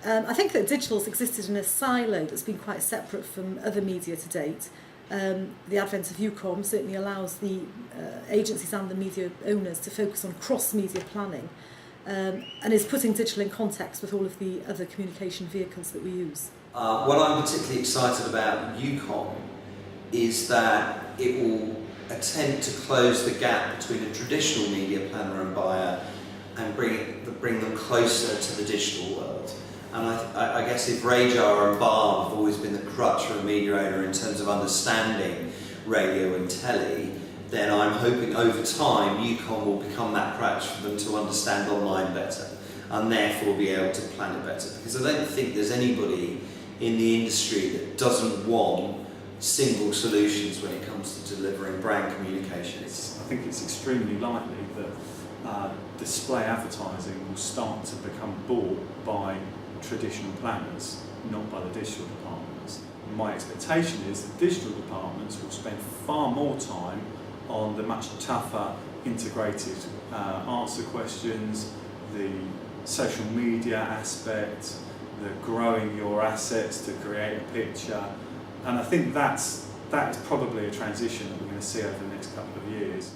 I think that digital's existed in a silo that's been quite separate from other media to date. The advent of UKOM certainly allows the agencies and the media owners to focus on cross-media planning, and is putting digital in context with all of the other communication vehicles that we use. What I'm particularly excited about UKOM is that it will attempt to close the gap between a traditional media planner and buyer and bring them closer to the digital world. And I guess if Radar and BARM have always been the crutch for a media owner in terms of understanding radio and telly, then I'm hoping over time UKOM will become that crutch for them to understand online better and therefore be able to plan it better. Because I don't think there's anybody in the industry that doesn't want single solutions when it comes to delivering brand communications. I think it's extremely likely that display advertising will start to become bought by traditional planners, not by the digital departments. And my expectation is that digital departments will spend far more time on the much tougher integrated answer questions, the social media aspect, the growing your assets to create a picture. And I think that is probably a transition that we're going to see over the next couple of years.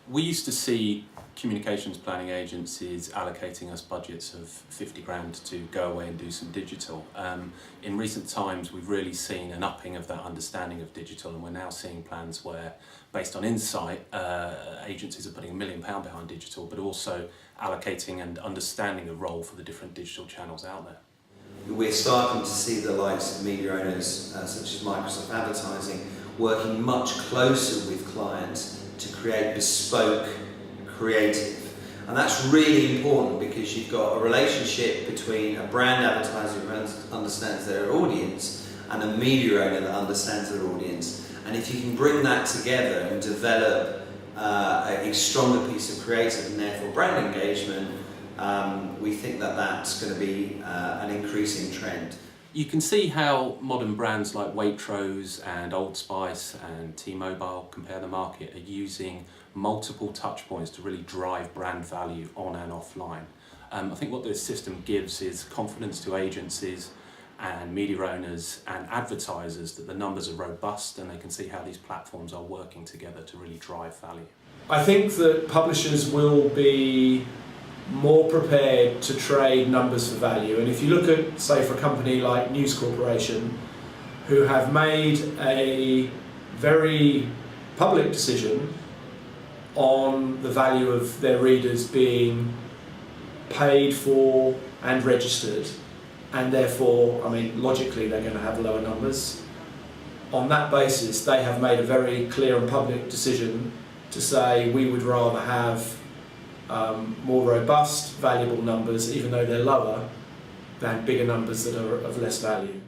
We used to see communications planning agencies allocating us budgets of 50 grand to go away and do some digital. In recent times we've really seen an upping of that understanding of digital, and we're now seeing plans where, based on insight, agencies are putting £1 million behind digital, but also allocating and understanding a role for the different digital channels out there. We're starting to see the likes of media owners such as Microsoft Advertising working much closer with clients to create bespoke creative. And that's really important because you've got a relationship between a brand advertiser who understands their audience and a media owner that understands their audience. And if you can bring that together and develop a stronger piece of creative and therefore brand engagement, we think that that's going to be an increasing trend. You can see how modern brands like Waitrose and Old Spice and T-Mobile, Compare the Market, are using multiple touch points to really drive brand value on and offline. I think what this system gives is confidence to agencies and media owners and advertisers that the numbers are robust and they can see how these platforms are working together to really drive value. I think that publishers will be more prepared to trade numbers for value. And if you look at, say, for a company like News Corporation, who have made a very public decision on the value of their readers being paid for and registered, and therefore, I mean, logically they're going to have lower numbers. On that basis, they have made a very clear and public decision to say we would rather have more robust, valuable numbers, even though they're lower, than bigger numbers that are of less value.